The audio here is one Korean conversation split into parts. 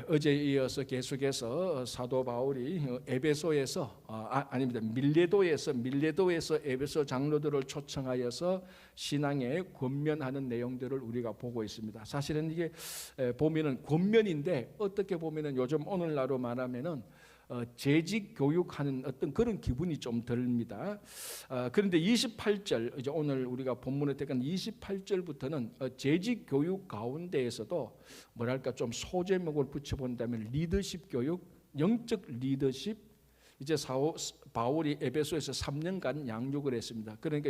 어제에 이어서 계속해서 사도 바울이 에베소에서 아닙니다. 밀레도에서 에베소 장로들을 초청하여서 신앙에 권면하는 내용들을 우리가 보고 있습니다. 사실은 이게 보면은 권면인데 어떻게 보면은 요즘 오늘날로 말하면은 재직 교육하는 어떤 그런 기분이 좀 듭니다. 그런데 28절, 이제 오늘 우리가 본문에 택한 28절부터는 재직 교육 가운데에서도 뭐랄까 좀 소제목을 붙여본다면 리더십 교육, 영적 리더십. 이제 바울이 에베소에서 3년간 양육을 했습니다. 그러니까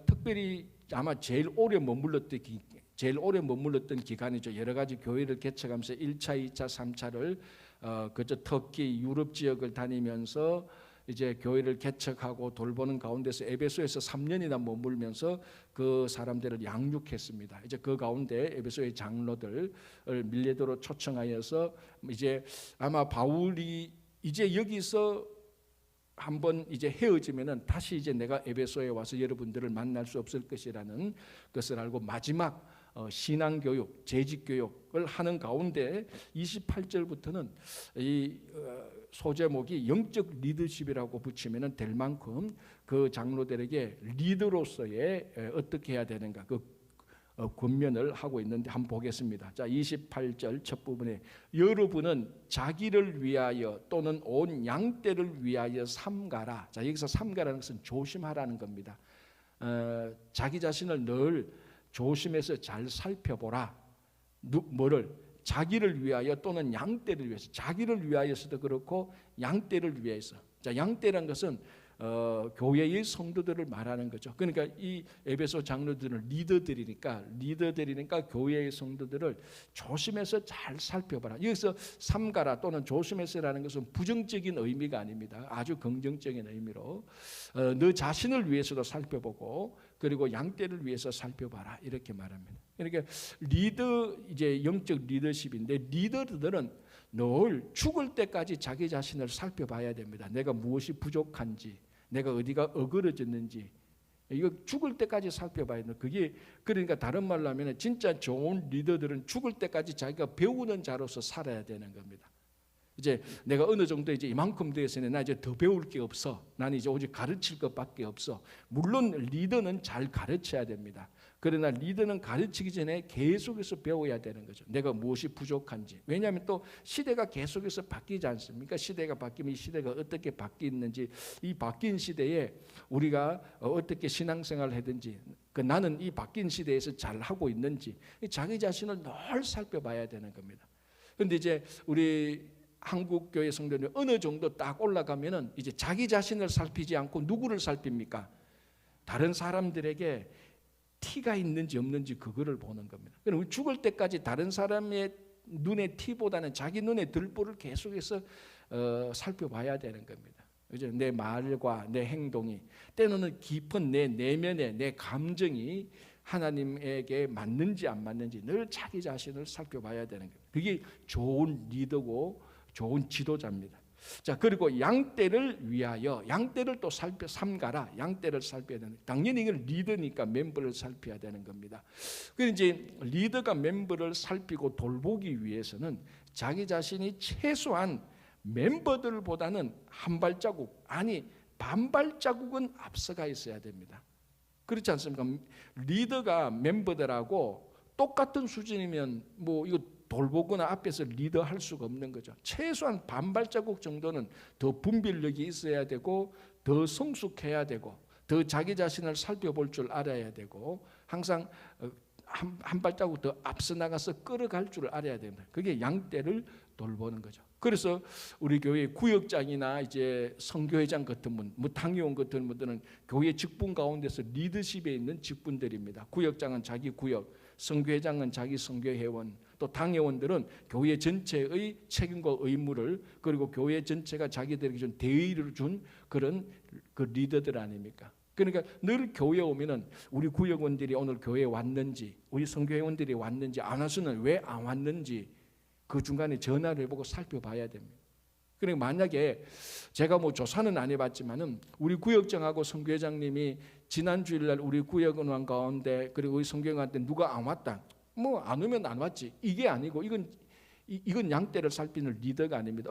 특별히 아마 제일 오래 머물렀던 기간이죠. 여러 가지 교회를 개척하면서 1차, 2차, 3차를 그저 터키, 유럽 지역을 다니면서 이제 교회를 개척하고 돌보는 가운데서 에베소에서 3년이나 머물면서 그 사람들을 양육했습니다. 이제 그 가운데 에베소의 장로들을 밀레도로 초청하여서 이제 아마 바울이 이제 여기서 한번 이제 헤어지면은 다시 이제 내가 에베소에 와서 여러분들을 만날 수 없을 것이라는 것을 알고 마지막 신앙교육, 재직교육을 하는 가운데 28절부터는 이 소제목이 영적 리더십이라고 붙이면 될 만큼 그 장로들에게 리더로서의 어떻게 해야 되는가 그 권면을 하고 있는데 한번 보겠습니다. 자, 28절 첫 부분에 여러분은 자기를 위하여 또는 온 양떼를 위하여 삼가라. 자, 여기서 삼가라는 것은 조심하라는 겁니다. 자기 자신을 늘 조심해서 잘 살펴보라. 뭐를? 자기를 위하여 또는 양떼를 위해서. 자기를 위하여서도 그렇고 양떼를 위해서. 자, 양떼란 것은 교회의 성도들을 말하는 거죠. 그러니까 이 에베소 장로들은 리더들이니까 교회의 성도들을 조심해서 잘 살펴봐라. 여기서 삼가라 또는 조심해서라는 것은 부정적인 의미가 아닙니다. 아주 긍정적인 의미로 너 자신을 위해서도 살펴보고 그리고 양떼를 위해서 살펴봐라 이렇게 말합니다. 그러니까 이제 영적 리더십인데 리더들은 늘 죽을 때까지 자기 자신을 살펴봐야 됩니다. 내가 무엇이 부족한지, 내가 어디가 어그러졌는지 이거 죽을 때까지 살펴봐야 돼요. 그게 그러니까 다른 말로 하면 진짜 좋은 리더들은 죽을 때까지 자기가 배우는 자로서 살아야 되는 겁니다. 이제 내가 어느 정도 이제 이만큼 되었으니 나 이제 더 배울 게 없어. 나는 이제 오직 가르칠 것밖에 없어. 물론 리더는 잘 가르쳐야 됩니다. 그러나 리더는 가르치기 전에 계속해서 배워야 되는 거죠. 내가 무엇이 부족한지. 왜냐하면 또 시대가 계속해서 바뀌지 않습니까? 시대가 바뀌면 이 시대가 어떻게 바뀌었는지, 이 바뀐 시대에 우리가 어떻게 신앙생활을 하든지, 나는 이 바뀐 시대에서 잘 하고 있는지 자기 자신을 늘 살펴봐야 되는 겁니다. 그런데 이제 우리 한국 교회 성도들이 어느 정도 딱 올라가면은 이제 자기 자신을 살피지 않고 누구를 살핍니까? 다른 사람들에게 티가 있는지 없는지 그거를 보는 겁니다. 그럼 죽을 때까지 다른 사람의 눈의 티보다는 자기 눈의 들보를 계속해서 살펴봐야 되는 겁니다. 그죠? 내 말과 내 행동이 때로는 깊은 내 내면의 내 감정이 하나님에게 맞는지 안 맞는지 늘 자기 자신을 살펴봐야 되는 겁니다. 그게 좋은 리더고 좋은 지도자입니다. 자, 그리고 양떼를 위하여 양떼를 또 삼가라. 양떼를 살펴야 되는. 당연히 이건 리더니까 멤버를 살펴야 되는 겁니다. 그런데 이제 리더가 멤버를 살피고 돌보기 위해서는 자기 자신이 최소한 멤버들보다는 한 발자국 아니 반 발자국은 앞서가 있어야 됩니다. 그렇지 않습니까? 리더가 멤버들하고 똑같은 수준이면 뭐 이거 돌보거나 앞에서 리더할 수가 없는 거죠. 최소한 반 발자국 정도는 더 분별력이 있어야 되고 더 성숙해야 되고 더 자기 자신을 살펴볼 줄 알아야 되고 항상 한 발자국 더 앞서 나가서 끌어갈 줄 알아야 됩니다. 그게 양떼를 돌보는 거죠. 그래서 우리 교회 구역장이나 이제 선교회장 같은 분, 뭐 당회원 같은 분들은 교회 직분 가운데서 리더십에 있는 직분들입니다. 구역장은 자기 구역, 선교회장은 자기 선교회원, 또 당회원들은 교회 전체의 책임과 의무를 그리고 교회 전체가 자기들에게 준 대의를 준 그런 그 리더들 아닙니까? 그러니까 늘 교회 오면은 우리 구역원들이 오늘 교회에 왔는지, 우리 선교회원들이 왔는지 안 와서는 왜 안 왔는지 그 중간에 전화를 해보고 살펴봐야 됩니다. 그러니까 만약에 제가 뭐 조사는 안 해봤지만은 우리 구역장하고 선교회장님이 지난 주일날 우리 구역원 가운데 그리고 우리 선교회원한테 누가 안 왔다. 뭐 안 오면 안 왔지. 이게 아니고 이건 이건 양떼를 살피는 리더가 아닙니다.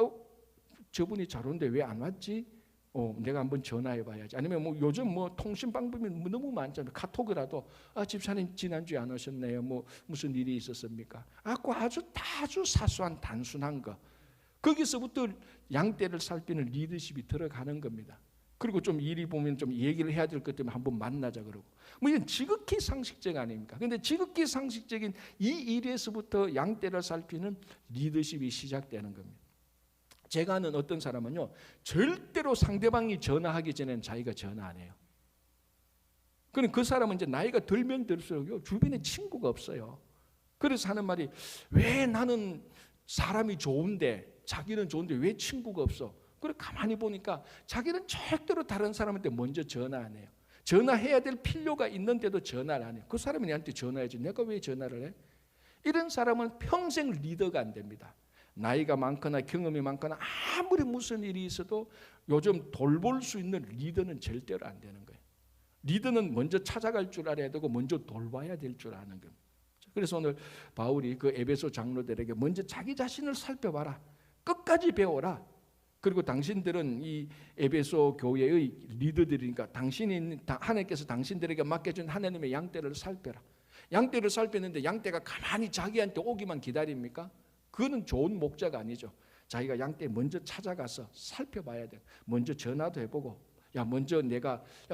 저분이 잘 오는데 왜 안 왔지? 내가 한번 전화해 봐야지. 아니면 뭐 요즘 뭐 통신 방법이 너무 많잖아요. 카톡이라도 집사님 지난주에 안 오셨네요. 뭐 무슨 일이 있었습니까? 아주 사소한 단순한 거. 거기서부터 양떼를 살피는 리더십이 들어가는 겁니다. 그리고 좀 일이 보면 좀 얘기를 해야 될 것 때문에 한번 만나자 그러고. 뭐 이건 지극히 상식적 아닙니까? 근데 지극히 상식적인 이 일에서부터 양떼를 살피는 리더십이 시작되는 겁니다. 제가 아는 어떤 사람은요, 절대로 상대방이 전화하기 전에는 자기가 전화 안 해요. 그럼 그 사람은 이제 나이가 들면 들수록 주변에 친구가 없어요. 그래서 하는 말이, 왜 나는 사람이 좋은데 자기는 좋은데 왜 친구가 없어? 그래 가만히 보니까 자기는 절대로 다른 사람한테 먼저 전화 안 해요. 전화해야 될 필요가 있는데도 전화를 안 해요. 그 사람이 내한테 전화해야지 내가 왜 전화를 해? 이런 사람은 평생 리더가 안 됩니다. 나이가 많거나 경험이 많거나 아무리 무슨 일이 있어도 요즘 돌볼 수 있는 리더는 절대로 안 되는 거예요. 리더는 먼저 찾아갈 줄 알아야 되고 먼저 돌봐야 될 줄 아는 겁니다. 그래서 오늘 바울이 그 에베소 장로들에게 먼저 자기 자신을 살펴봐라. 끝까지 배워라. 그리고 당신들은 이 에베소 교회의 리더들이니까 하나님께서 당신들에게 맡겨준 하나님의 양떼를 살펴라. 양떼를 살폈는데 양떼가 가만히 자기한테 오기만 기다립니까? 그거는 좋은 목자가 아니죠. 자기가 양떼 먼저 찾아가서 살펴봐야 돼. 먼저 전화도 해보고, 먼저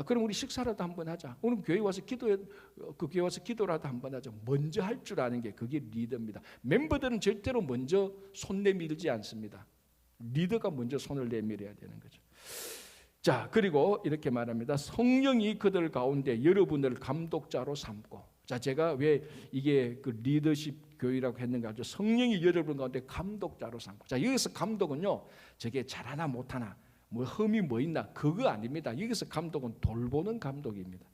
그럼 우리 식사라도 한번 하자. 오늘 교회 와서 교회 와서 기도라도 한번 하자. 먼저 할 줄 아는 게 그게 리더입니다. 멤버들은 절대로 먼저 손 내밀지 않습니다. 리더가 먼저 손을 내밀어야 되는 거죠. 자, 그리고 이렇게 말합니다. 성령이 그들 가운데 여러분을 감독자로 삼고. 자, 제가 왜 이게 그 리더십 교회라고 했는가 하죠. 성령이 여러분 가운데 감독자로 삼고. 자, 여기서 감독은요, 저게 잘하나 못하나, 뭐 흠이 뭐 있나, 그거 아닙니다. 여기서 감독은 돌보는 감독입니다.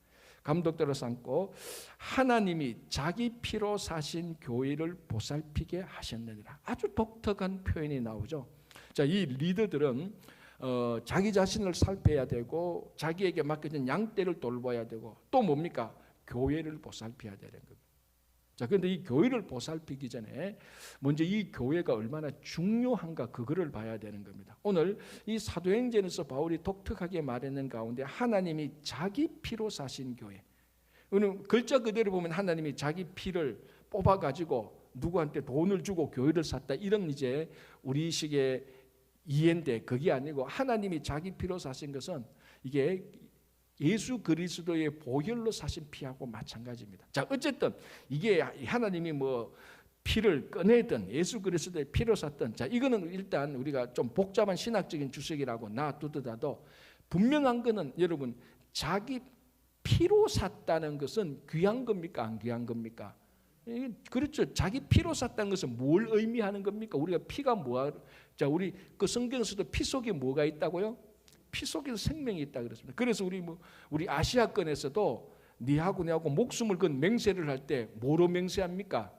감독자로 삼고 하나님이 자기 피로 사신 교회를 보살피게 하셨느니라. 아주 독특한 표현이 나오죠. 자, 이 리더들은 자기 자신을 살펴야 되고 자기에게 맡겨진 양떼를 돌봐야 되고 또 뭡니까? 교회를 보살펴야 되는 겁니다. 자, 그런데 이 교회를 보살피기 전에 먼저 이 교회가 얼마나 중요한가 그거를 봐야 되는 겁니다. 오늘 이 사도행전에서 바울이 독특하게 말했는 가운데 하나님이 자기 피로 사신 교회. 오늘 글자 그대로 보면 하나님이 자기 피를 뽑아가지고 누구한테 돈을 주고 교회를 샀다 이런 이제 우리식의 이해인데 그게 아니고 하나님이 자기 피로 사신 것은 이게 예수 그리스도의 보혈로 사신 피하고 마찬가지입니다. 자, 어쨌든 이게 하나님이 뭐 피를 꺼내든 예수 그리스도의 피로 샀든, 자, 이거는 일단 우리가 좀 복잡한 신학적인 주석이라고 놔두더라도 분명한 거는 여러분 자기 피로 샀다는 것은 귀한 겁니까? 안 귀한 겁니까? 그렇죠. 자기 피로 샀다는 것은 뭘 의미하는 겁니까? 우리가 피가 자, 우리 그 성경에서도 피 속에 뭐가 있다고요? 피 속에서 생명이 있다 그랬습니다. 그래서 우리 아시아권에서도 니하고 내하고 목숨을 건 맹세를 할 때 뭐로 맹세합니까?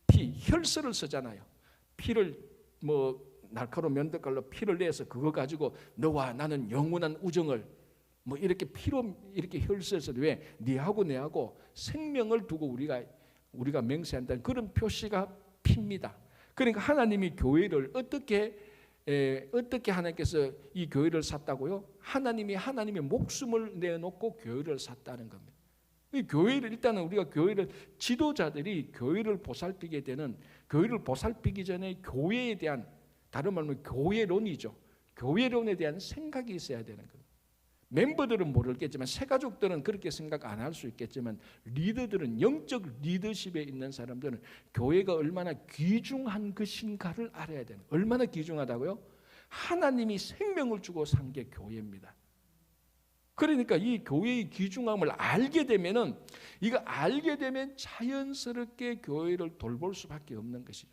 피, 혈서를 쓰잖아요. 피를 뭐 날카로운 면도칼로 피를 내서 그거 가지고 너와 나는 영원한 우정을 뭐 이렇게 피로 이렇게 혈서에서 왜 니하고 내하고 생명을 두고 우리가 맹세한다는 그런 표시가 피입니다. 그러니까 하나님이 교회를 어떻게 하나님께서 이 교회를 샀다고요? 하나님이 하나님의 목숨을 내놓고 교회를 샀다는 겁니다. 이 교회를 일단은 우리가 교회를 지도자들이 교회를 보살피게 되는 교회를 보살피기 전에 교회에 대한 다른 말로 교회론이죠. 교회론에 대한 생각이 있어야 되는 겁니다. 멤버들은 모르겠지만 새가족들은 그렇게 생각 안 할 수 있겠지만 리더들은 영적 리더십에 있는 사람들은 교회가 얼마나 귀중한 것인가를 알아야 되는. 얼마나 귀중하다고요? 하나님이 생명을 주고 산 게 교회입니다. 그러니까 이 교회의 귀중함을 알게 되면은 자연스럽게 교회를 돌볼 수밖에 없는 것이죠.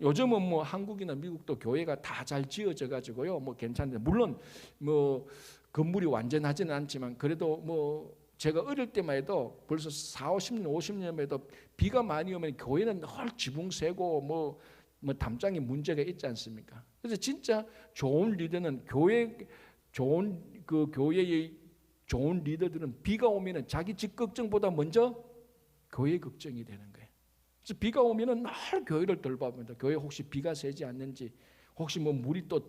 요즘은 뭐 한국이나 미국도 교회가 다 잘 지어져 가지고요. 뭐 괜찮은데 물론 뭐 건물이 완전하지는 않지만 그래도 뭐 제가 어릴 때만 해도 벌써 40, 50년 해도 비가 많이 오면 교회는 늘 지붕 새고 뭐 담장에 문제가 있지 않습니까? 그래서 진짜 좋은 리더는 교회의 좋은 리더들은 비가 오면은 자기 집 걱정보다 먼저 교회 걱정이 되는 거예요. 그래서 비가 오면은 날 교회를 돌봐봅니다. 교회 혹시 비가 새지 않는지, 혹시 뭐 물이 또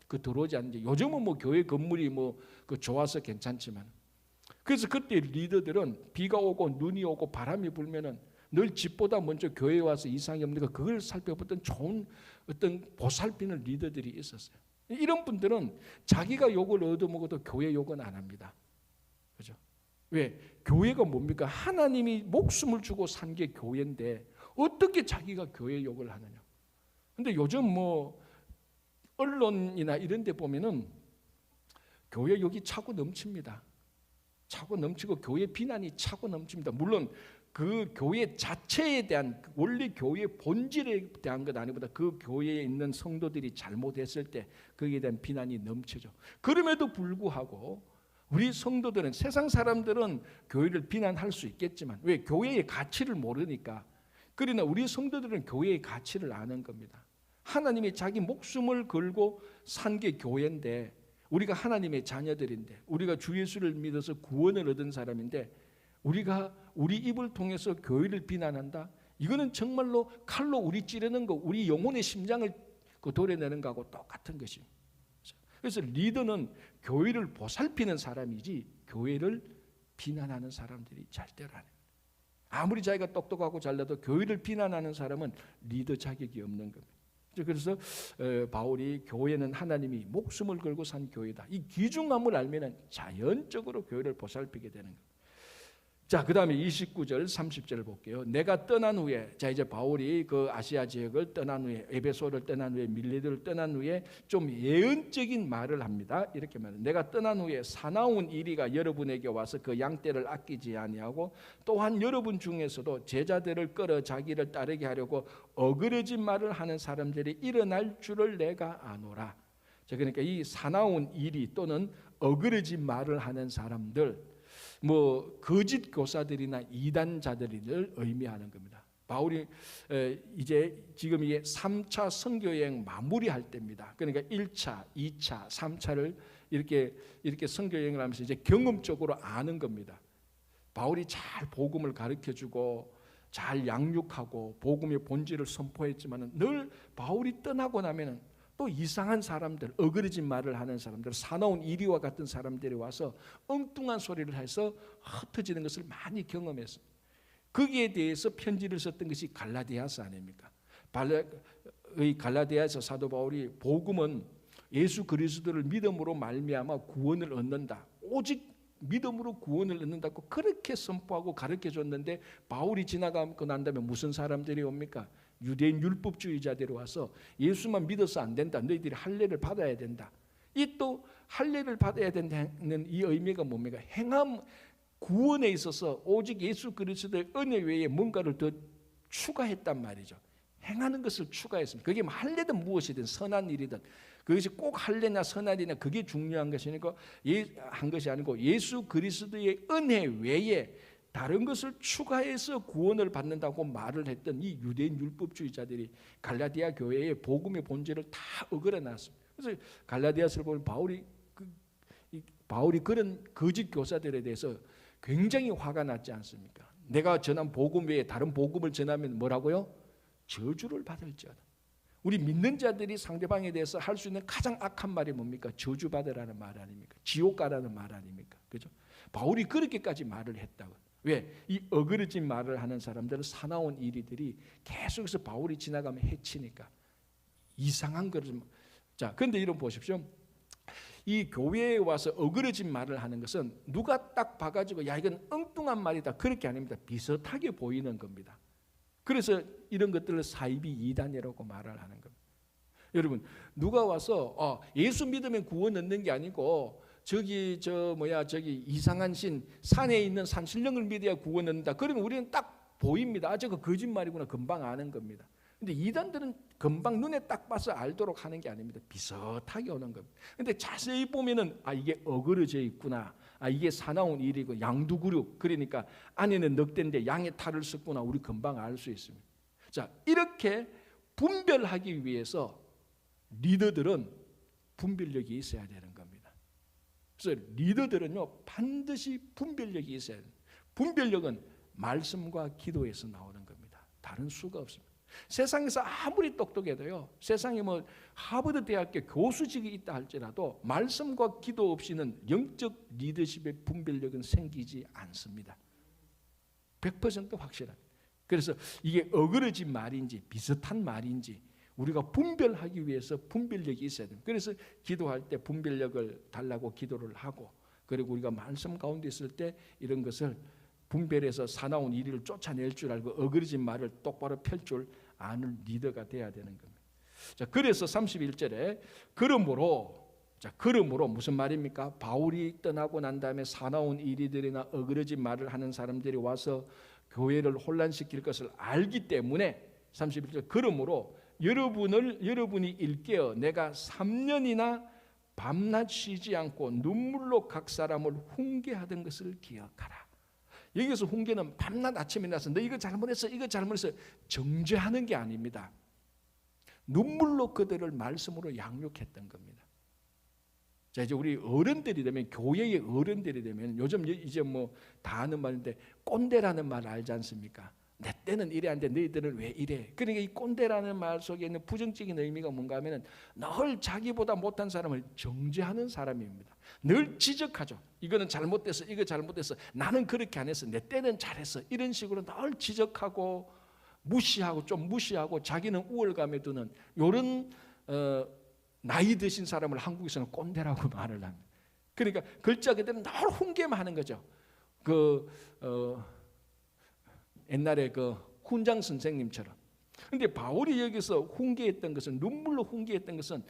그 들어오지 않는지. 요즘은 뭐 교회 건물이 뭐 그 좋아서 괜찮지만, 그래서 그때 리더들은 비가 오고 눈이 오고 바람이 불면은 늘 집보다 먼저 교회에 와서 이상이 없는가 그걸 살펴보던 좋은 어떤 보살피는 리더들이 있었어요. 이런 분들은 자기가 욕을 얻어먹어도 교회 욕은 안 합니다. 그죠? 왜? 교회가 뭡니까? 하나님이 목숨을 주고 산 게 교회인데 어떻게 자기가 교회 욕을 하느냐? 근데 요즘 뭐 언론이나 이런 데 보면은 교회 욕이 차고 넘칩니다. 차고 넘치고 교회 비난이 차고 넘칩니다. 물론 그 교회 자체에 대한, 원래 교회의 본질에 대한 것 아니보다 그 교회에 있는 성도들이 잘못했을 때 거기에 대한 비난이 넘치죠. 그럼에도 불구하고 우리 성도들은, 세상 사람들은 교회를 비난할 수 있겠지만 왜? 교회의 가치를 모르니까. 그러나 우리 성도들은 교회의 가치를 아는 겁니다. 하나님이 자기 목숨을 걸고 산 게 교회인데, 우리가 하나님의 자녀들인데, 우리가 주 예수를 믿어서 구원을 얻은 사람인데 우리가 우리 입을 통해서 교회를 비난한다? 이거는 정말로 칼로 우리 찌르는 거, 우리 영혼의 심장을 도려내는 거하고 똑같은 것입니다. 그래서 리더는 교회를 보살피는 사람이지 교회를 비난하는 사람들이 절대로 아닙니다. 아무리 자기가 똑똑하고 잘나도 교회를 비난하는 사람은 리더 자격이 없는 겁니다. 그래서 바울이 교회는 하나님이 목숨을 걸고 산 교회다, 이 귀중함을 알면 자연적으로 교회를 보살피게 되는 겁니다. 자, 그 다음에 29절 30절 볼게요. 내가 떠난 후에, 자 이제 바울이 그 아시아 지역을 떠난 후에, 에베소를 떠난 후에, 밀레도를 떠난 후에 좀 예언적인 말을 합니다. 이렇게 말해요. 내가 떠난 후에 사나운 이리가 여러분에게 와서 그 양떼를 아끼지 아니하고 또한 여러분 중에서도 제자들을 끌어 자기를 따르게 하려고 어그러진 말을 하는 사람들이 일어날 줄을 내가 아노라. 자, 그러니까 이 사나운 이리 또는 어그러진 말을 하는 사람들, 뭐 거짓 교사들이나 이단자들을 의미하는 겁니다. 바울이 이제 지금 이게 3차 선교여행 마무리할 때입니다. 그러니까 1차, 2차, 3차를 이렇게 선교여행을 하면서 이제 경험적으로 아는 겁니다. 바울이 잘 복음을 가르쳐주고 잘 양육하고 복음의 본질을 선포했지만 늘 바울이 떠나고 나면은 또 이상한 사람들, 어그러진 말을 하는 사람들, 사나운 이리와 같은 사람들이 와서 엉뚱한 소리를 해서 흩어지는 것을 많이 경험했습니다. 거기에 대해서 편지를 썼던 것이 갈라디아서 아닙니까? 갈라디아에서 사도 바울이 복음은 예수 그리스도를 믿음으로 말미암아 구원을 얻는다, 오직 믿음으로 구원을 얻는다고 그렇게 선포하고 가르쳐줬는데, 바울이 지나가고 난 다음에 무슨 사람들이 옵니까? 유대인 율법주의자들이 와서 예수만 믿어서 안 된다, 너희들이 할례를 받아야 된다. 이 또 할례를 받아야 된다는 이 의미가 뭡니까? 행함, 구원에 있어서 오직 예수 그리스도의 은혜 외에 뭔가를 더 추가했단 말이죠. 행하는 것을 추가했습니다. 그게 뭐 할례든 무엇이든 선한 일이든 그것이 꼭 할례나 선한이나 그게 중요한 것이니까 한 것이 아니고 예수 그리스도의 은혜 외에 다른 것을 추가해서 구원을 받는다고 말을 했던 이 유대인 율법주의자들이 갈라디아 교회의 복음의 본질을 다 어그러놨습니다. 그래서 갈라디아서를 보면 바울이 그런 거짓 교사들에 대해서 굉장히 화가 났지 않습니까? 내가 전한 복음 외에 다른 복음을 전하면 뭐라고요? 저주를 받을지어다. 우리 믿는 자들이 상대방에 대해서 할 수 있는 가장 악한 말이 뭡니까? 저주받으라는 말 아닙니까? 지옥 가라는 말 아닙니까? 그죠? 바울이 그렇게까지 말을 했다고. 왜? 이 어그러진 말을 하는 사람들은, 사나운 이리들이 계속해서 바울이 지나가면 해치니까 이상한 거를 좀. 자, 그런데 이런 보십시오. 이 교회에 와서 어그러진 말을 하는 것은 누가 딱 봐가지고 야 이건 엉뚱한 말이다 그렇게 아닙니다. 비슷하게 보이는 겁니다. 그래서 이런 것들을 사이비 이단이라고 말을 하는 겁니다. 여러분, 누가 와서 예수 믿으면 구원 얻는 게 아니고 저기 이상한 신 산에 있는 산신령을 믿어야 구원 얻는다. 그러면 우리는 딱 보입니다. 저거 거짓말이구나. 금방 아는 겁니다. 근데 이단들은 금방 눈에 딱 봐서 알도록 하는 게 아닙니다. 비슷하게 오는 겁니다. 근데 자세히 보면은 이게 어그러져 있구나. 이게 사나운 일이고 양두구류, 그러니까 안에는 늑대인데 양의 탈을 썼구나. 우리 금방 알 수 있습니다. 자, 이렇게 분별하기 위해서 리더들은 분별력이 있어야 되는 겁니다. 그래서 리더들은요 반드시 분별력이 있어야 돼요. 분별력은 말씀과 기도에서 나오는 겁니다. 다른 수가 없습니다. 세상에서 아무리 똑똑해도요, 세상에 뭐 하버드 대학교 교수직이 있다 할지라도 말씀과 기도 없이는 영적 리더십의 분별력은 생기지 않습니다. 100% 확실합니다. 그래서 이게 어그러진 말인지 비슷한 말인지 우리가 분별하기 위해서 분별력이 있어야 됩니다. 그래서 기도할 때 분별력을 달라고 기도를 하고, 그리고 우리가 말씀 가운데 있을 때 이런 것을 분별해서 사나운 이리를 쫓아낼 줄 알고 어그러진 말을 똑바로 펼 줄 아는 리더가 돼야 되는 겁니다. 자, 그래서 31절에 그러므로 무슨 말입니까? 바울이 떠나고 난 다음에 사나운 이리들이나 어그러진 말을 하는 사람들이 와서 교회를 혼란시킬 것을 알기 때문에 31절 그러므로 여러분이 일깨어 내가 3년이나 밤낮 쉬지 않고 눈물로 각 사람을 훈계하던 것을 기억하라. 여기서 훈계는 밤낮 아침에 나서 너 이거 잘못했어 정죄하는 게 아닙니다. 눈물로 그들을 말씀으로 양육했던 겁니다. 자, 이제 우리 어른들이 되면, 교회의 어른들이 되면, 요즘 이제 뭐 다 하는 말인데 꼰대라는 말 알지 않습니까? 내 때는 이래 안 돼, 너희들은 왜 이래? 그러니까 이 꼰대라는 말 속에 있는 부정적인 의미가 뭔가 하면은 늘 자기보다 못한 사람을 정죄하는 사람입니다. 늘 지적하죠. 이거는 잘못됐어, 이거 잘못됐어, 나는 그렇게 안 했어, 내 때는 잘했어, 이런 식으로 늘 지적하고 무시하고 자기는 우월감에 드는 이런 나이 드신 사람을 한국에서는 꼰대라고 말을 합니다. 그러니까 글자 그대로 늘 훈계만 하는 거죠. 옛날에 훈장 선생님처럼. 그런데 바울이 여기서 훈계했던 것은, 눈물로 훈계했던 것은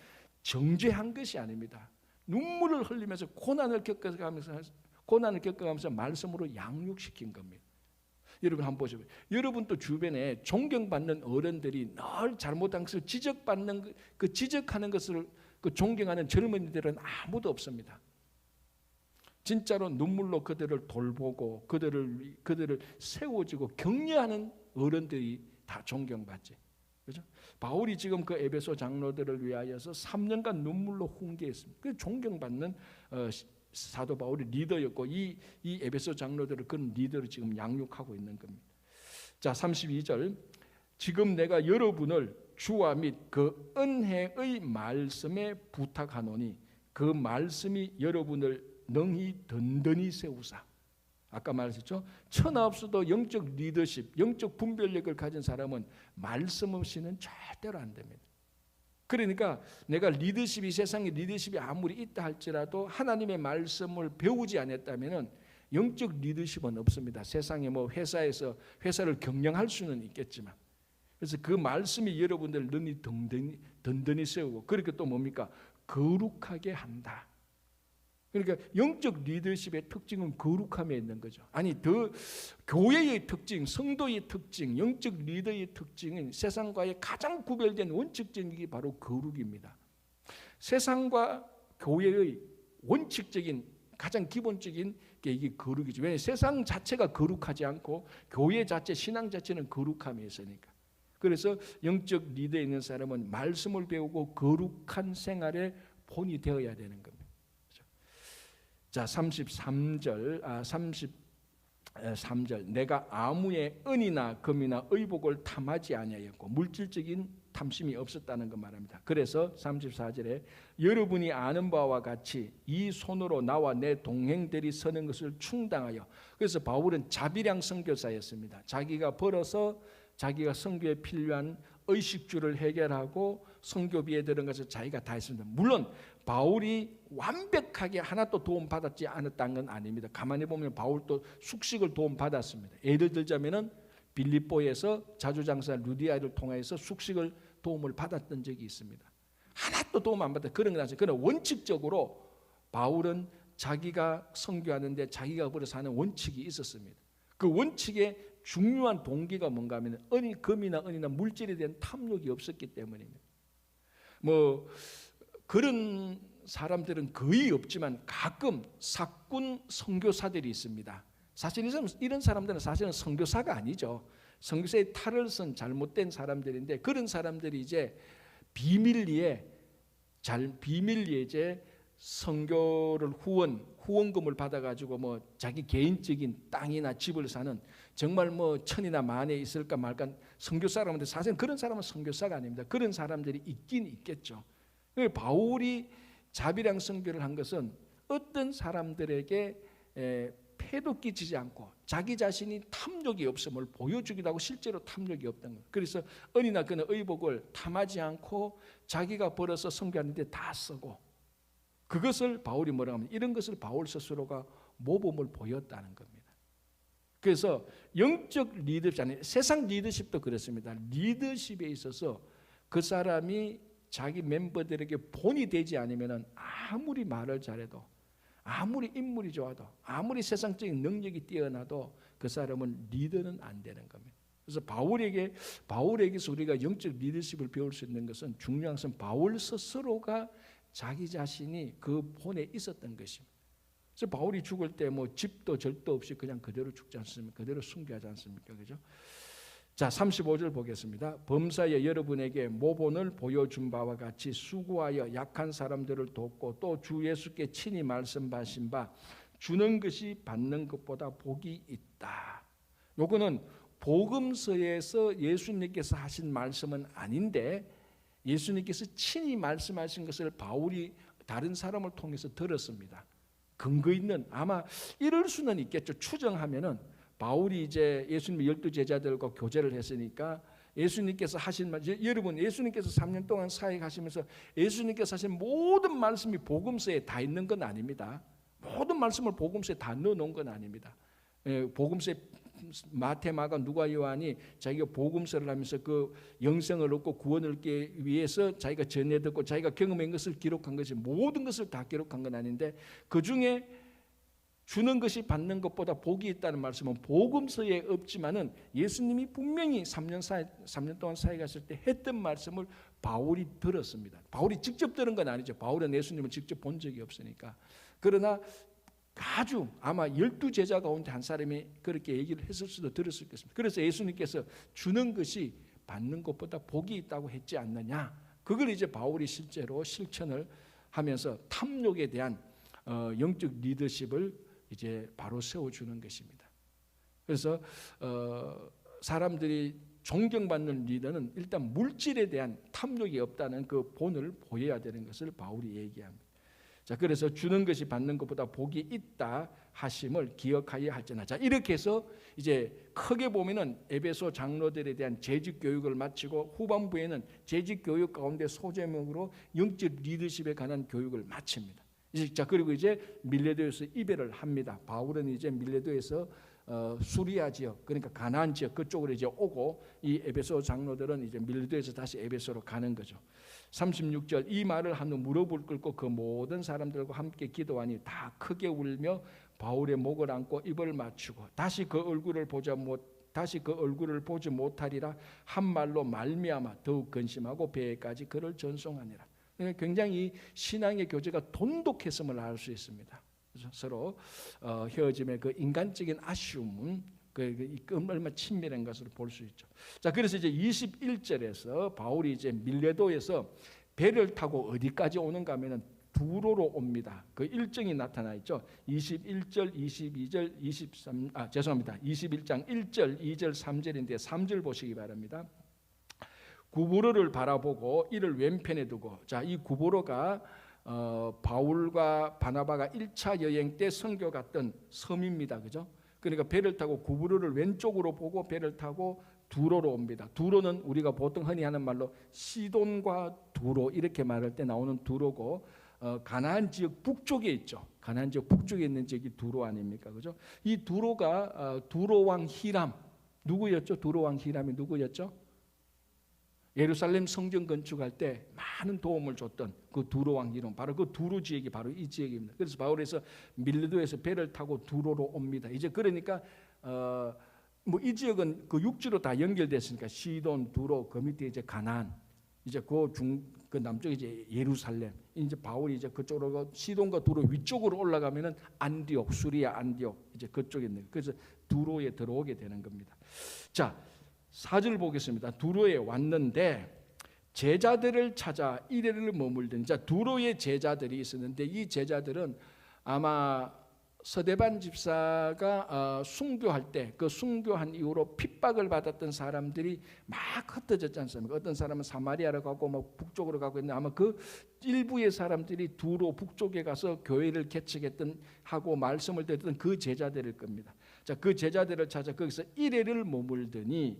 정죄한 것이 아닙니다. 눈물을 흘리면서 고난을 겪어가면서 말씀으로 양육시킨 겁니다. 여러분 한번 보시죠. 여러분 또 주변에 존경받는 어른들이 늘 잘못한 것을 지적받는 그 지적하는 것을 존경하는 젊은이들은 아무도 없습니다. 진짜로 눈물로 그들을 돌보고 그들을 세워주고 격려하는 어른들이 다 존경받지. 그렇죠? 바울이 지금 그 에베소 장로들을 위하여서 3년간 눈물로 훈계했습니다. 그 존경받는 사도 바울이 리더였고 이 에베소 장로들을 그런 리더로 지금 양육하고 있는 겁니다. 자, 32절. 지금 내가 여러분을 주와 및 그 은혜의 말씀에 부탁하노니 그 말씀이 여러분을 능히 든든히 세우사. 아까 말했죠. 천하 없어도 영적 리더십, 영적 분별력을 가진 사람은 말씀 없이는 절대로 안 됩니다. 그러니까 내가 세상에 리더십이 아무리 있다 할지라도 하나님의 말씀을 배우지 않았다면은 영적 리더십은 없습니다. 세상에 뭐 회사를 경영할 수는 있겠지만, 그래서 그 말씀이 여러분들 능히 든든히 세우고, 그렇게 또 뭡니까? 거룩하게 한다. 그러니까 영적 리더십의 특징은 거룩함에 있는 거죠. 아니, 교회의 특징, 성도의 특징, 영적 리더의 특징은 세상과의 가장 구별된 원칙적인 게 바로 거룩입니다. 세상과 교회의 원칙적인 가장 기본적인 게 이게 거룩이죠. 왜냐하면 세상 자체가 거룩하지 않고 교회 자체, 신앙 자체는 거룩함이 있으니까. 그래서 영적 리더에 있는 사람은 말씀을 배우고 거룩한 생활의 본이 되어야 되는 겁니다. 자, 33절 내가 아무의 은이나 금이나 의복을 탐하지 아니하였고 물질적인 탐심이 없었다는 거 말합니다. 그래서 34절에 여러분이 아는 바와 같이 이 손으로 나와 내 동행들이 서는 것을 충당하여. 그래서 바울은 자비량 선교사였습니다. 자기가 벌어서 자기가 선교에 필요한 의식주를 해결하고 선교비에 들은 것을 자기가 다 했습니다. 물론 바울이 완벽하게 하나도 도움받았지 않았다는 건 아닙니다. 가만히 보면 바울도 숙식을 도움받았습니다. 예를 들자면은 빌립보에서 자주장사 루디아를 통해서 숙식을 도움을 받았던 적이 있습니다. 하나도 도움 안 받았다 그런 건 아니죠. 그러나 원칙적으로 바울은 자기가 선교하는데 자기가 벌어서 하는 원칙이 있었습니다. 그 원칙의 중요한 동기가 뭔가 하면 금이나 은이나 물질에 대한 탐욕이 없었기 때문입니다. 뭐 그런 사람들은 거의 없지만 가끔 사꾼 선교사들이 있습니다. 사실 이런 사람들은 사실은 선교사가 아니죠. 선교사의 탈을 쓴 잘못된 사람들인데, 그런 사람들이 이제 비밀리에 이제 선교를 후원금을 받아가지고 뭐 자기 개인적인 땅이나 집을 사는 정말 뭐 천이나 만에 있을까 말까 선교 사람인데 사실 그런 사람은 선교사가 아닙니다. 그런 사람들이 있긴 있겠죠. 바울이 자비랑 선교를 한 것은 어떤 사람들에게 폐도 끼치지 않고 자기 자신이 탐욕이 없음을 보여주기도 하고 실제로 탐욕이 없다는 거예요. 그래서 은이나 그는 의복을 탐하지 않고 자기가 벌어서 선교하는데 다 쓰고, 그것을 바울이 뭐라고 하면 이런 것을 바울 스스로가 모범을 보였다는 겁니다. 그래서 영적 리더십, 아니 세상 리더십도 그렇습니다. 리더십에 있어서 그 사람이 자기 멤버들에게 본이 되지 않으면 아무리 말을 잘해도, 아무리 인물이 좋아도, 아무리 세상적인 능력이 뛰어나도 그 사람은 리더는 안 되는 겁니다. 그래서 바울에게서 우리가 영적 리더십을 배울 수 있는 것은 중요한 것은 바울 스스로가 자기 자신이 그 본에 있었던 것입니다. 그래서 바울이 죽을 때 뭐 집도 절도 없이 그냥 그대로 죽지 않습니까? 그대로 순교하지 않습니까? 그죠? 자, 35절 보겠습니다. 범사에 여러분에게 모본을 보여준 바와 같이 수고하여 약한 사람들을 돕고 또 주 예수께 친히 말씀하신 바 주는 것이 받는 것보다 복이 있다. 요거는 복음서에서 예수님께서 하신 말씀은 아닌데 예수님께서 친히 말씀하신 것을 바울이 다른 사람을 통해서 들었습니다. 근거 있는, 아마 이럴 수는 있겠죠. 추정하면은 바울이 이제 예수님의 12 제자들과 교제를 했으니까 예수님께서 하신 말, 여러분 예수님께서 3년 동안 사역하시면서 예수님께서 하신 모든 말씀이 복음서에 다 있는 건 아닙니다. 모든 말씀을 복음서에 다 넣어놓은 건 아닙니다. 복음서에 마태, 마가, 누가, 요한이 자기가 복음서를 하면서 그 영생을 얻고 구원을 얻기 위해서 자기가 전해 듣고 자기가 경험한 것을 기록한 것이 모든 것을 다 기록한 건 아닌데, 그 중에 주는 것이 받는 것보다 복이 있다는 말씀은 복음서에 없지만은 예수님이 분명히 3년 동안 사역하실 때 했던 말씀을 바울이 들었습니다. 바울이 직접 들은 건 아니죠. 바울은 예수님을 직접 본 적이 없으니까. 그러나 아주 아마 12 제자 가운데 한 사람이 그렇게 얘기를 했을 수도 들었을 것입니다. 그래서 예수님께서 주는 것이 받는 것보다 복이 있다고 했지 않느냐. 그걸 이제 바울이 실제로 실천을 하면서 탐욕에 대한 영적 리더십을 이제 바로 세워주는 것입니다. 그래서 사람들이 존경받는 리더는 일단 물질에 대한 탐욕이 없다는 그 본을 보여야 되는 것을 바울이 얘기합니다. 자, 그래서 주는 것이 받는 것보다 복이 있다 하심을 기억하여야 할지나. 자, 이렇게 해서 이제 크게 보면은 에베소 장로들에 대한 재직 교육을 마치고 후반부에는 재직 교육 가운데 소제목으로 영적 리더십에 관한 교육을 마칩니다. 자, 그리고 이제 밀레도에서 이별을 합니다. 바울은 이제 밀레도에서 수리아 지역, 그러니까 가나안 지역 그쪽으로 이제 오고, 이 에베소 장로들은 이제 밀레도에서 다시 에베소로 가는 거죠. 36절, 이 말을 한 후 무릎을 꿇고 그 모든 사람들과 함께 기도하니 다 크게 울며 바울의 목을 안고 입을 맞추고 다시 그 얼굴을 보지 못하리라 한 말로 말미암아 더욱 근심하고 배에까지 그를 전송하니라. 굉장히 신앙의 교제가 돈독했음을 알 수 있습니다. 서로 헤어짐의 그 인간적인 아쉬움은 얼마나 친밀한 것을 볼 수 있죠. 자, 그래서 이제 21절에서 바울이 이제 밀레도에서 배를 타고 어디까지 오는가 하면은 두로로 옵니다. 그 일정이 나타나 있죠. 21절, 22절, 21장 1절, 2절, 3절인데 3절 보시기 바랍니다. 구브로를 바라보고 이를 왼편에 두고, 자, 이 구브로가 바울과 바나바가 1차 여행 때 선교 갔던 섬입니다. 그죠? 그러니까 배를 타고 구브로를 왼쪽으로 보고 배를 타고 두로로 옵니다. 두로는 우리가 보통 흔히 하는 말로 시돈과 두로 이렇게 말할 때 나오는 두로고, 가나안 지역 북쪽에 있죠. 가나안 지역 북쪽에 있는 지역이 두로 아닙니까? 그죠? 이 두로가 두로 왕 히람, 누구였죠? 두로 왕 히람이 누구였죠? 예루살렘 성전 건축할 때 많은 도움을 줬던 그 두로 왕 히람, 바로 그 두로 지역이 바로 이 지역입니다. 그래서 바울에서 밀레도에서 배를 타고 두로로 옵니다. 이제 그러니까 뭐 이 지역은 그 육지로 다 연결됐으니까 시돈, 두로, 그 밑에 이제 가나안, 이제 그 남쪽에 이제 예루살렘, 이제 바울이 이제 그쪽으로 시돈과 두로 위쪽으로 올라가면은 안디옥, 수리아 안디옥, 이제 그쪽에 있는, 그래서 두로에 들어오게 되는 겁니다. 자, 4절 보겠습니다. 두로에 왔는데 제자들을 찾아 이레를 머물던, 자, 두로에 제자들이 있었는데 이 제자들은 아마 서대반 집사가 순교할 때 그 순교한 이후로 핍박을 받았던 사람들이 막 흩어졌지 않습니까? 어떤 사람은 사마리아로 가고 뭐 북쪽으로 가고 있는데 아마 그 일부의 사람들이 두로 북쪽에 가서 교회를 개척했던 하고 말씀을 듣던 그 제자들일 겁니다. 자, 그 제자들을 찾아 거기서 일주일을 머물더니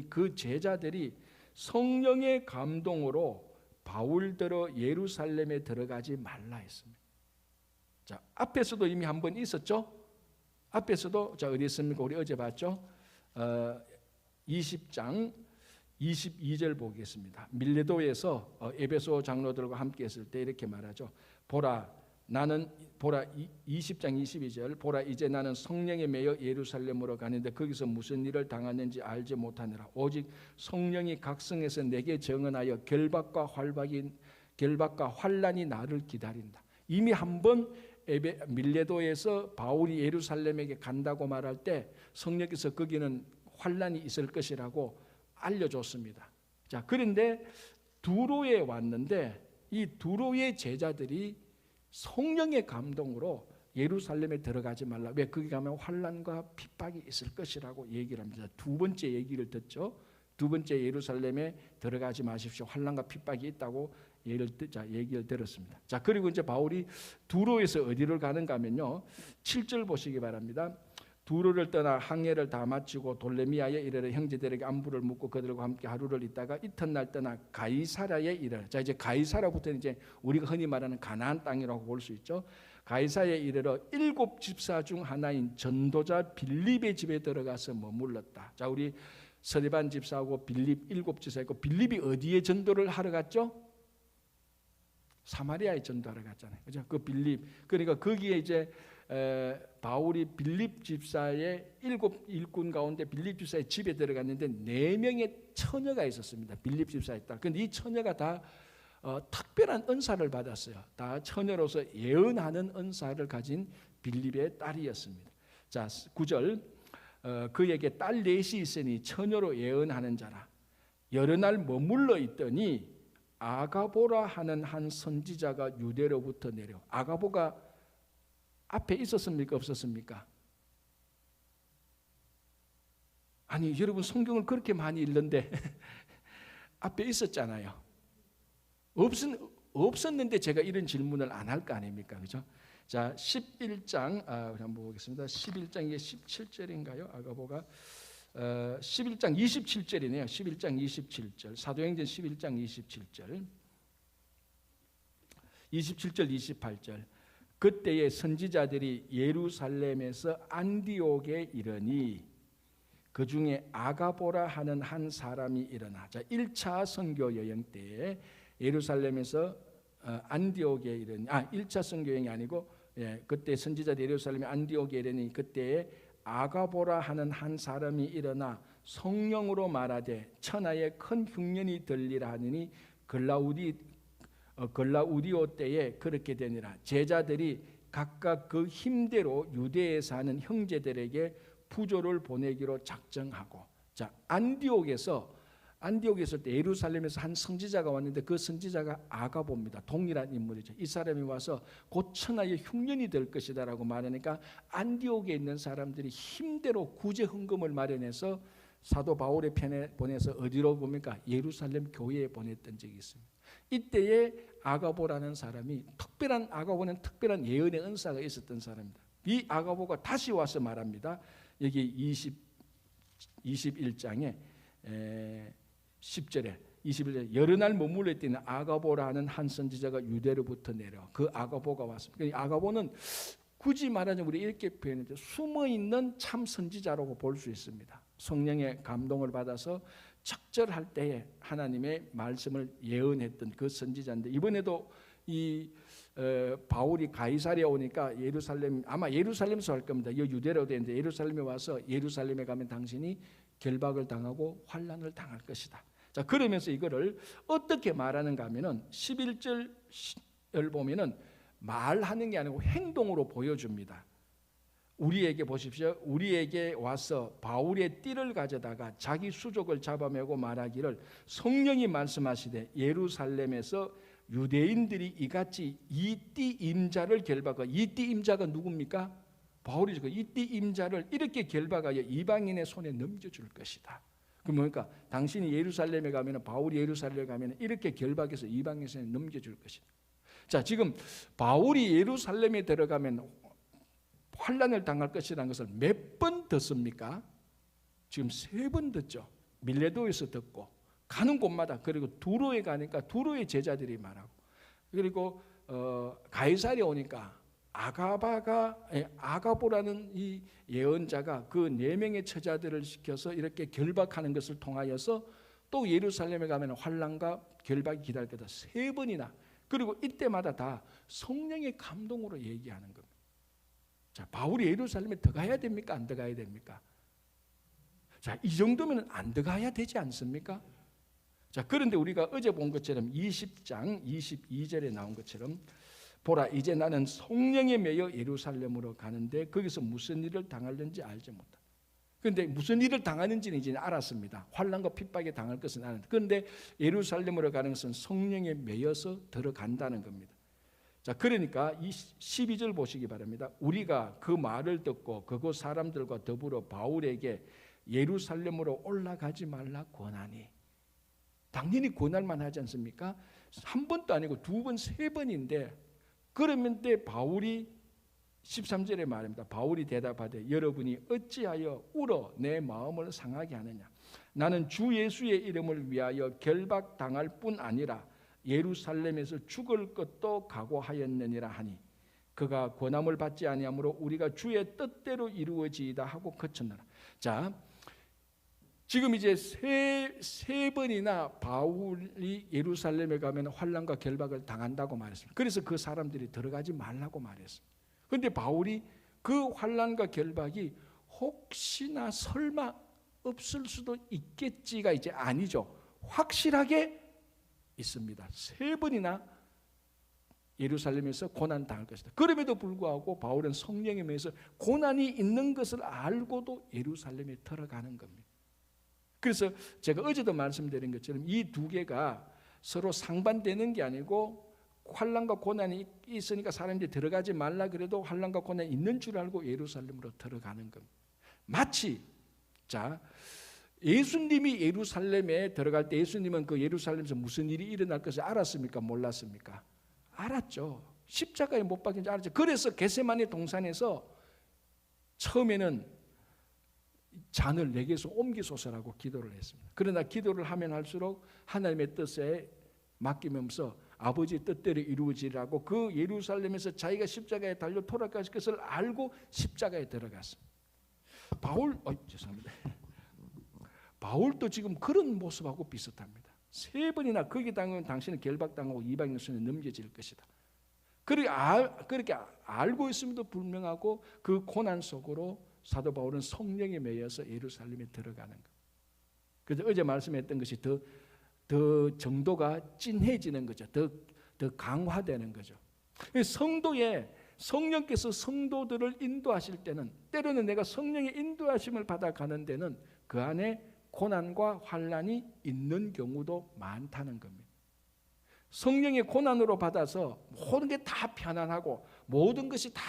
그 제자들이 성령의 감동으로 바울더러 예루살렘에 들어가지 말라 했습니다. 자, 앞에서도 이미 한 번 있었죠. 앞에서도 자 어디 있습니까? 우리 어제 봤죠. 20장 22절 보겠습니다. 밀레도에서 에베소 장로들과 함께 했을 때 이렇게 말하죠. 보라 20장 22절 보라 이제 나는 성령에 매여 예루살렘으로 가는데 거기서 무슨 일을 당하는지 알지 못하느라 오직 성령이 각성해서 내게 정언하여 결박과 환란이 나를 기다린다. 이미 한번 밀레도에서 바울이 예루살렘에게 간다고 말할 때 성령께서 거기는 환란이 있을 것이라고 알려줬습니다. 자, 그런데 두로에 왔는데 이 두로의 제자들이 성령의 감동으로 예루살렘에 들어가지 말라. 왜? 거기 가면 환란과 핍박이 있을 것이라고 얘기를 합니다. 두 번째 얘기를 듣죠. 두 번째 예루살렘에 들어가지 마십시오. 환란과 핍박이 있다고 얘기를 들었습니다. 자, 그리고 이제 바울이 두로에서 어디를 가는가 하면요. 7절 보시기 바랍니다. 두로를 떠나 항해를 다 마치고 돌레미아에 이르러 형제들에게 안부를 묻고 그들과 함께 하루를 있다가 이튿날 떠나 가이사랴에 이르러. 자, 이제 가이사랴부터는 이제 우리가 흔히 말하는 가나안 땅이라고 볼 수 있죠. 가이사랴에 이르러 7 집사 중 하나인 전도자 빌립의 집에 들어가서 머물렀다. 자, 우리 서대반 집사하고 빌립 7 집사 있고 빌립이 어디에 전도를 하러 갔죠? 사마리아에 전도하러 갔잖아요. 그죠? 그 빌립. 그러니까 거기에 이제 바울이 빌립 집사의 7 일꾼 가운데 빌립 집사의 집에 들어갔는데 4명의 처녀가 있었습니다. 빌립 집사의 딸. 그런데 이 처녀가 다 특별한 은사를 받았어요. 다 처녀로서 예언하는 은사를 가진 빌립의 딸이었습니다. 자, 9절 그에게 딸 넷이 있으니 처녀로 예언하는 자라. 여러 날 머물러 있더니 아가보라 하는 한 선지자가 유대로부터 내려. 아가보가 앞에 있었습니까? 없었습니까? 아니, 여러분 성경을 그렇게 많이 읽는데 앞에 있었잖아요. 없었는데 제가 이런 질문을 안 할 거 아닙니까? 그죠? 자, 11장 한번 보겠습니다. 11장에 17절인가요? 아가보가 11장 27절이네요. 11장 27절. 사도행전 11장 27절. 27절 28절. 그때의 선지자들이 예루살렘에서 안디옥에 이르니 그 중에 아가보라 하는 한 사람이 일어나. 자, 1차 선교 여행 때에 예루살렘에서 안디옥에 이르니 1차 선교 여행이 아니고 그때 선지자들이 예루살렘에 안디옥에 이르니 그때에 아가보라 하는 한 사람이 일어나 성령으로 말하되 천하에 큰 흉년이 들리라 하느니 글라우디오 때에 그렇게 되니라. 제자들이 각각 그 힘대로 유대에 사는 형제들에게 부조를 보내기로 작정하고. 자, 안디옥에서 때 예루살렘에서 한 선지자가 왔는데 그 선지자가 아가보입니다. 동일한 인물이죠. 이 사람이 와서 곧 천하의 흉년이 될 것이다라고 말하니까 안디옥에 있는 사람들이 힘대로 구제 헌금을 마련해서 사도 바울의 편에 보내서 어디로 봅니까? 예루살렘 교회에 보냈던 적이 있습니다. 이때에 아가보라는 사람이 아가보는 특별한 예언의 은사가 있었던 사람입니다. 이 아가보가 다시 와서 말합니다. 여기 21장에 10절에 21절에 여러 날 머물러 있더니 아가보라는 한 선지자가 유대로부터 내려. 그 아가보가 왔습니다. 아가보는 굳이 말하자면 우리 이렇게 표현해도 숨어있는 참 선지자라고 볼 수 있습니다. 성령의 감동을 받아서 적절할 때에 하나님의 말씀을 예언했던 그 선지자인데 이번에도 이 바울이 가이사랴에 오니까 아마 예루살렘에서 할 겁니다. 이 유대로 되는데 예루살렘에 와서 예루살렘에 가면 당신이 결박을 당하고 환난을 당할 것이다. 자, 그러면서 이거를 어떻게 말하는가 하면은 11절 보면은 말하는 게 아니고 행동으로 보여줍니다. 우리에게 보십시오. 우리에게 와서 바울의 띠를 가져다가 자기 수족을 잡아매고 말하기를 성령이 말씀하시되 예루살렘에서 유대인들이 이같이 이띠 임자를 결박하여, 이띠 임자가 누굽니까? 바울이죠. 이띠 임자를 이렇게 결박하여 이방인의 손에 넘겨줄 것이다. 그 뭡니까? 당신이 예루살렘에 가면, 바울이 예루살렘에 가면 이렇게 결박해서 이방인의 손에 넘겨줄 것이다. 자, 지금 바울이 예루살렘에 들어가면 환난을 당할 것이라는 것을 몇 번 듣습니까? 지금 3번 듣죠. 밀레도에서 듣고, 가는 곳마다, 그리고 두로에 가니까 두로의 제자들이 말하고, 그리고 가이사랴에 오니까 아가보라는 이 예언자가 그 4명의 처자들을 시켜서 이렇게 결박하는 것을 통하여서 또 예루살렘에 가면 환난과 결박이 기다릴 거다. 3번이나. 그리고 이때마다 다 성령의 감동으로 얘기하는 겁니다. 자, 바울이 예루살렘에 들어가야 됩니까? 안 들어가야 됩니까? 자, 이 정도면 안 들어가야 되지 않습니까? 자, 그런데 우리가 어제 본 것처럼 20장 22절에 나온 것처럼, 보라, 이제 나는 성령에 매여 예루살렘으로 가는데 거기서 무슨 일을 당하는지 알지 못한다. 그런데 무슨 일을 당하는지는 이제 알았습니다. 환난과 핍박에 당할 것은 알았는데, 그런데 예루살렘으로 가는 것은 성령에 매여서 들어간다는 겁니다. 자, 그러니까 이 12절 보시기 바랍니다. 우리가 그 말을 듣고 그곳 사람들과 더불어 바울에게 예루살렘으로 올라가지 말라 권하니. 당연히 권할만 하지 않습니까? 한 번도 아니고 2번, 3번인데, 그러면 때 바울이 13절에 말합니다. 바울이 대답하되 여러분이 어찌하여 울어 내 마음을 상하게 하느냐. 나는 주 예수의 이름을 위하여 결박당할 뿐 아니라 예루살렘에서 죽을 것도 각오하였느니라 하니 그가 권함을 받지 아니하므로 우리가 주의 뜻대로 이루어지이다 하고 그쳤느라. 자, 지금 이제 세 번이나 바울이 예루살렘에 가면 환난과 결박을 당한다고 말했습니다. 그래서 그 사람들이 들어가지 말라고 말했습니다. 그런데 바울이 그 환난과 결박이 혹시나 설마 없을 수도 있겠지가 이제 아니죠. 확실하게 있습니다. 3번이나 예루살렘에서 고난 당할 것이다. 그럼에도 불구하고 바울은 성령에 의해서 고난이 있는 것을 알고도 예루살렘에 들어가는 겁니다. 그래서 제가 어제도 말씀드린 것처럼 이 2개가 서로 상반되는 게 아니고, 환난과 고난이 있으니까 사람들이 들어가지 말라 그래도 환난과 고난이 있는 줄 알고 예루살렘으로 들어가는 겁니다. 마치, 자, 예수님이 예루살렘에 들어갈 때 예수님은 그 예루살렘에서 무슨 일이 일어날 것을 알았습니까? 몰랐습니까? 알았죠. 십자가에 못 박힌 줄 알았죠. 그래서 겟세마네 동산에서 처음에는 잔을 내게서 옮기소서라고 기도를 했습니다. 그러나 기도를 하면 할수록 하나님의 뜻에 맡기면서 아버지의 뜻대로 이루어지라고 그 예루살렘에서 자기가 십자가에 달려 돌아갈 것을 알고 십자가에 들어갔습니다. 죄송합니다. 바울도 지금 그런 모습하고 비슷합니다. 3번이나 거기 당하면 당신은 결박당하고 이방인 손에 넘겨질 것이다. 그렇게 알고 있음에도 불명하고 그 고난 속으로 사도 바울은 성령에 매여서 예루살렘에 들어가는 것. 그래서 어제 말씀했던 것이 더 정도가 진해지는 거죠. 더 강화되는 거죠. 성령께서 성도들을 인도하실 때는, 때로는 내가 성령의 인도하심을 받아가는 데는 그 안에 고난과 환난이 있는 경우도 많다는 겁니다. 성령의 고난으로 받아서 모든 게 다 편안하고 모든 것이 다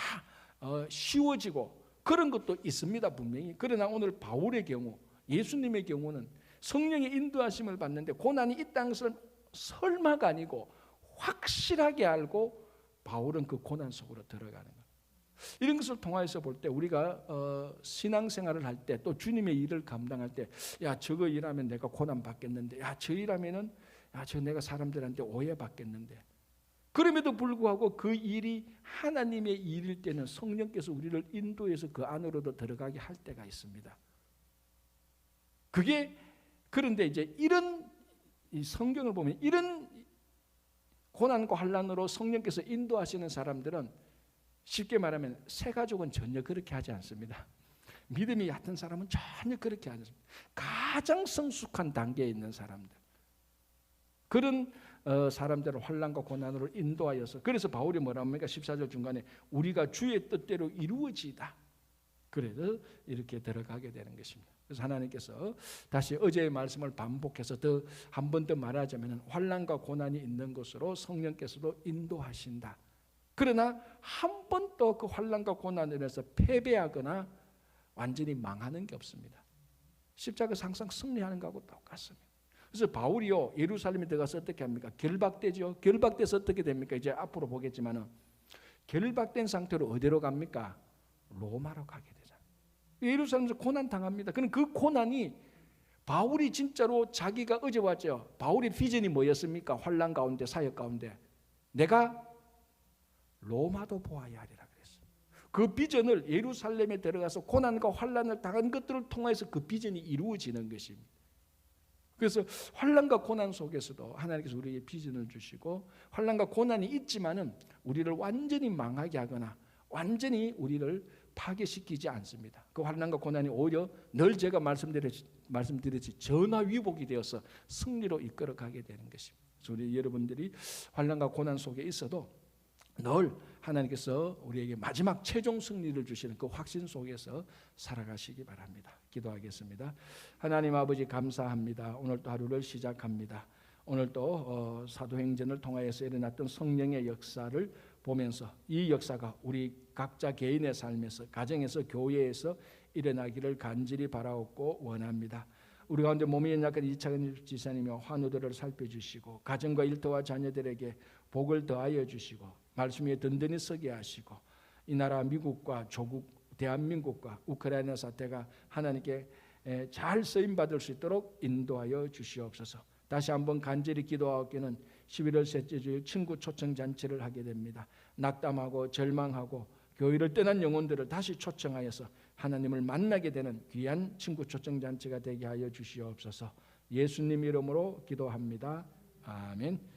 쉬워지고 그런 것도 있습니다, 분명히. 그러나 오늘 바울의 경우, 예수님의 경우는 성령의 인도하심을 받는데 고난이 있다는 것을 설마가 아니고 확실하게 알고 바울은 그 고난 속으로 들어가는 거예요. 이런 것을 통해서 볼 때 우리가 신앙생활을 할 때, 또 주님의 일을 감당할 때, 야, 저거 일하면 내가 고난 받겠는데, 야, 저 일하면은 저 내가 사람들한테 오해받겠는데, 그럼에도 불구하고 그 일이 하나님의 일일 때는 성령께서 우리를 인도해서 그 안으로도 들어가게 할 때가 있습니다. 그런데 이제 이런 이 성경을 보면 이런 고난과 환난으로 성령께서 인도하시는 사람들은 쉽게 말하면 새 가족은 전혀 그렇게 하지 않습니다. 믿음이 얕은 사람은 전혀 그렇게 하지 않습니다. 가장 성숙한 단계에 있는 사람들, 그런 사람들을 환난과 고난으로 인도하여서, 그래서 바울이 뭐라 합니까? 14절 중간에 우리가 주의 뜻대로 이루어지다. 그래서 이렇게 들어가게 되는 것입니다. 그래서 하나님께서 다시 어제의 말씀을 반복해서 한 번 더 말하자면 환난과 고난이 있는 것으로 성령께서도 인도하신다. 그러나 한 번도 그 환난과 고난에 대해서 패배하거나 완전히 망하는 게 없습니다. 십자가에서 항상 승리하는 것하고 똑같습니다. 그래서 바울이요 예루살렘에 들어가서 어떻게 합니까? 결박되죠. 결박돼서 어떻게 됩니까? 이제 앞으로 보겠지만은 결박된 상태로 어디로 갑니까? 로마로 가게 되잖아요. 예루살렘에서 고난 당합니다. 그럼 그 고난이 바울이 진짜로 자기가 어제 왔죠. 바울의 비전이 뭐였습니까? 환난 가운데 사역 가운데 내가 로마도 보아야 하리라 그랬어요. 그 비전을 예루살렘에 들어가서 고난과 환난을 당한 것들을 통해서 그 비전이 이루어지는 것입니다. 그래서 환난과 고난 속에서도 하나님께서 우리에게 비전을 주시고 환난과 고난이 있지만은 우리를 완전히 망하게 하거나 완전히 우리를 파괴시키지 않습니다. 그 환난과 고난이 오히려 늘 제가 말씀드렸지 전화위복이 되어서 승리로 이끌어가게 되는 것입니다. 그래서 우리 여러분들이 환난과 고난 속에 있어도 늘 하나님께서 우리에게 마지막 최종 승리를 주시는 그 확신 속에서 살아가시기 바랍니다. 기도하겠습니다. 하나님 아버지 감사합니다. 오늘 또 하루를 시작합니다. 오늘 또 사도행전을 통하여서 일어났던 성령의 역사를 보면서 이 역사가 우리 각자 개인의 삶에서 가정에서 교회에서 일어나기를 간절히 바라옵고 원합니다. 우리 가운데 몸이 연약한 이창근 지사님과 환우들을 살펴주시고 가정과 일터와 자녀들에게 복을 더하여 주시고 말씀 위에 든든히 서게 하시고 이 나라 미국과 조국 대한민국과 우크라이나 사태가 하나님께 잘 쓰임받을 수 있도록 인도하여 주시옵소서. 다시 한번 간절히 기도하기는 11월 셋째 주일 친구 초청 잔치를 하게 됩니다. 낙담하고 절망하고 교회를 떠난 영혼들을 다시 초청하여서 하나님을 만나게 되는 귀한 친구 초청 잔치가 되게 하여 주시옵소서. 예수님 이름으로 기도합니다. 아멘.